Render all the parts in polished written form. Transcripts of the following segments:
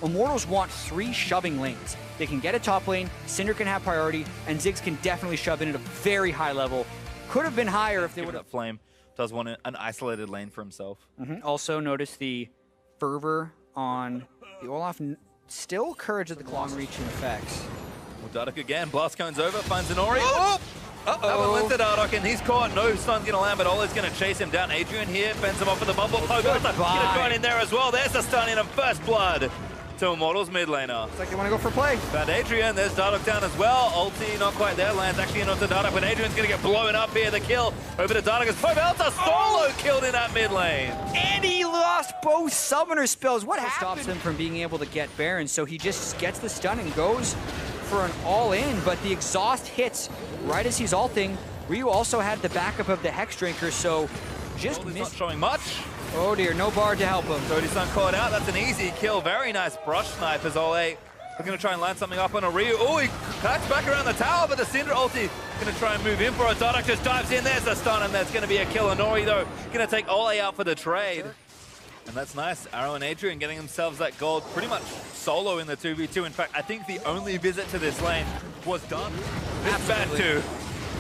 Immortals want 3 shoving lanes. They can get a top lane, Cinder can have priority, and Ziggs can definitely shove in at a very high level. Could have been higher if they would have... Flame does want an isolated lane for himself. Also notice the fervor on the Olaf. Still Courage of the Claw reaching effects. Well, Dardoch again, blast cones over, finds Inori. Oh! That one went to Dardoch, and he's caught. No stun's going to land, but Ole's going to chase him down. Adrian here fends him off with the bubble. Pobelta going to join in there as well. There's the stun in him. First blood to Immortals mid laner. Looks like they want to go for play. Found Adrian. There's Dardoch down as well. Ulti not quite there. Lands actually in onto Dardoch, but Adrian's going to get blown up here. The kill over to Dardoch as Pobelta solo killed in that mid lane. And he lost both summoner spells. What stops him from being able to get Baron? So he just gets the stun and goes for an all-in, but the exhaust hits right as he's ulting. Ryu also had the backup of the Hex Drinker, so just not showing much. Oh dear, no bard to help him. Cody's Sun caught out. That's an easy kill. Very nice brush snipe as Ole. We're going to try and land something up on a Ryu. Oh, he packs back around the tower, but the Cinder ulti going to try and move in for it. Dardoch just dives in. There's the stun, and that's going to be a kill. Inori, though, going to take Ole out for the trade. And that's nice. Arrow and Adrian getting themselves that gold pretty much solo in the 2v2. In fact, I think the only visit to this lane was done. It's bad too.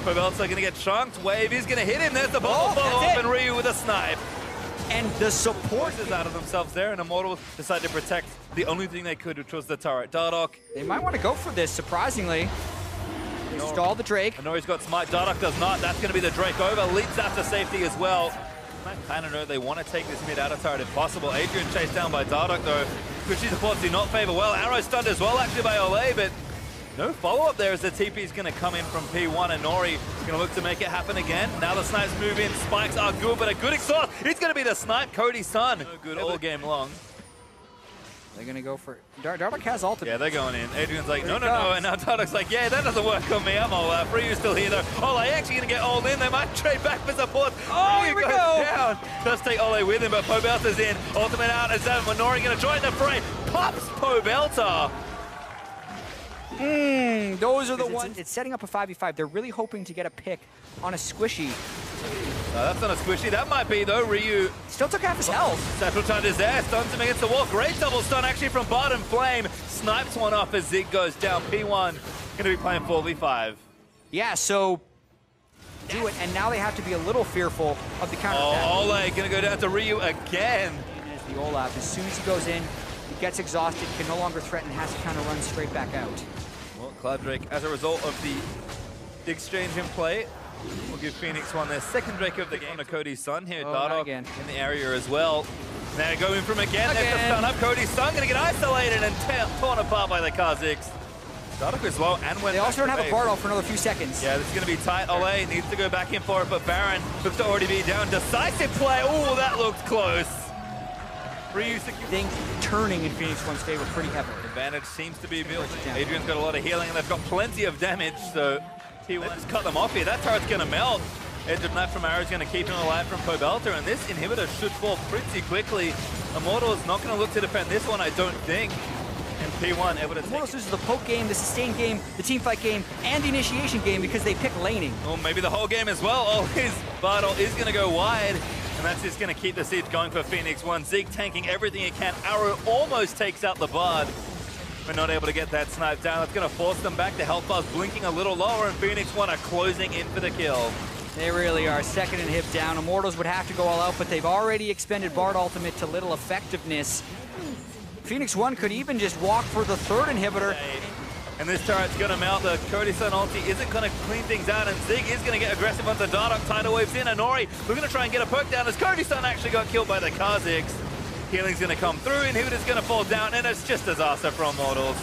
Pobelta going to get chunked. Wave is going to hit him. There's the bubble follow-up, and Ryu with a snipe. And the support is out of themselves there, and Immortals decided to protect the only thing they could, which was the turret. Dardoch. They might want to go for this, surprisingly. They stall the Drake. Inori's got smite. Dardoch does not. That's going to be the Drake over. Leaps out to safety as well. I kind of know they want to take this mid outer turret if possible. Adrian chased down by Dardoch though, which his supports do not favor well. Arrow stunned as well actually by Ole, but no follow-up there as the TP is going to come in from P1, and Nori is going to look to make it happen again. Now the snipes move in. Spikes are good, but a good exhaust. It's going to be the snipe, Cody's Sun. No good all game long. They're going to go for... Dardoch has ultimate. Yeah, they're going in. Adrian's like, no, and now Dardoch's like, yeah, that doesn't work on me. I'm Olaf. Ryu's still here, though. Ole actually going to get all in. They might trade back for support. Oh, here we go. Down. Does take Ole with him, but Pobelta's in. Ultimate out as Nori going to join the fray. Pops Pobelta. Those are the ones. It's setting up a 5v5. They're really hoping to get a pick on a squishy. That's not a squishy. That might be, though. Ryu still took half his health. Satchel Tide is there. Stuns him against the wall. Great double stun, actually, from Bard and Flame. Snipes one off as Zig goes down. P1 going to be playing 4v5. Yeah, so do it. And now they have to be a little fearful of the counter attack. Ole going to go down to Ryu again. As the Olaf, as soon as he goes in, he gets exhausted, can no longer threaten, has to kind of run straight back out. Well, Cloud Drake, as a result of the exchange in play, we'll give Phoenix one their second Drake of the game to Cody's Sun here. Dardoch in the area as well. Now go in from again. There's the stun up. Cody's Sun going to get isolated and torn apart by the Kazakhs. Dardoch is low and went. They also don't have a Bard for another few seconds. Yeah, this is going to be tight. Ole needs to go back in for it, but Baron looks to already be down. Decisive play. Oh, that looked close. I think turning in Phoenix One's favor pretty heavily. Advantage seems to be built. Adrian's got a lot of healing, and they've got plenty of damage, so T1's cut them off here. That turret's going to melt. Edge of Knife from Arrow is going to keep him alive from Pobelta, and this inhibitor should fall pretty quickly. Immortals not going to look to defend this one, I don't think. And P1 able to take Immortals loses the poke game, the sustain game, the teamfight game, and the initiation game because they pick laning. Or maybe the whole game as well. Oh, his Bardol is going to go wide. And that's just going to keep the siege going for Phoenix One. Zig tanking everything he can. Arrow almost takes out the Bard. We're not able to get that snipe down. That's going to force them back. The health bar's blinking a little lower, and Phoenix One are closing in for the kill. They really are. Second inhib down. Immortals would have to go all out, but they've already expended Bard ultimate to little effectiveness. Phoenix One could even just walk for the third inhibitor. And this turret's going to melt. The Cody Sun ulti isn't going to clean things out, and Zig is going to get aggressive onto Dardoch. Tidal Wave's in. Inori, we're going to try and get a poke down as Cody Sun actually got killed by the Kazakhs. Healing's going to come through, Inhibitor's going to fall down, and it's just disaster for Immortals.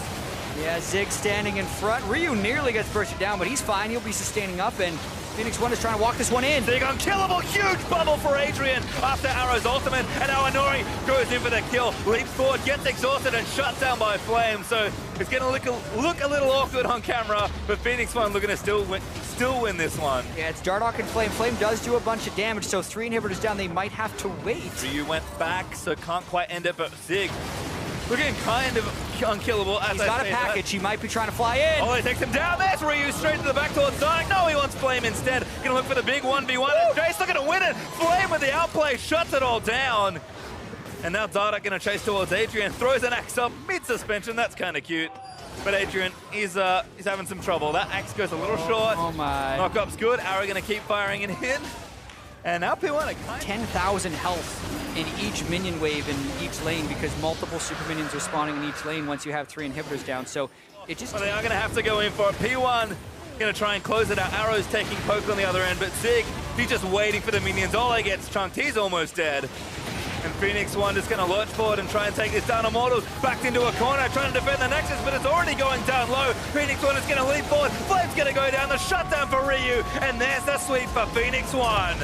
Yeah, Zig standing in front. Ryu nearly gets bursted down, but he's fine. He'll be sustaining up, and Phoenix One is trying to walk this one in. Zig unkillable, huge bubble for Adrian after Arrow's ultimate, and now Inori goes in for the kill, leaps forward, gets exhausted, and shut down by Flame. So it's going to look a little awkward on camera, but Phoenix One looking to still win this one. Yeah, it's Dardoch and Flame. Flame does do a bunch of damage, so 3 inhibitors down, they might have to wait. Ryu went back, so can't quite end it, but Zig looking kind of unkillable. He's got a package. He might be trying to fly in. Oh, he takes him down. There's Ryu straight to the back towards Dardoch. No, he wants Flame instead. Gonna look for the big 1v1. And Jace looking to win it. Flame with the outplay shuts it all down. And now Dardak gonna chase towards Adrian, throws an axe up mid-suspension. That's kind of cute. But Adrian, he's having some trouble. That axe goes a little short. Oh my. Knock-up's good. Arrow gonna keep firing it in. And now P1 are kind of 10,000 health in each minion wave in each lane because multiple super minions are spawning in each lane once you have 3 inhibitors down. So it just... Well, they are gonna have to go in for it. P1 gonna try and close it out. Arrow's taking poke on the other end, but Zig, he's just waiting for the minions. All he gets chunked. He's almost dead. And Phoenix One is going to lurch forward and try and take this down. Immortals backed into a corner, trying to defend the Nexus, but it's already going down low. Phoenix One is going to leap forward. Flame's going to go down. The shutdown for Ryu. And there's the sweep for Phoenix One.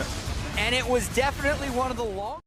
And it was definitely one of the long...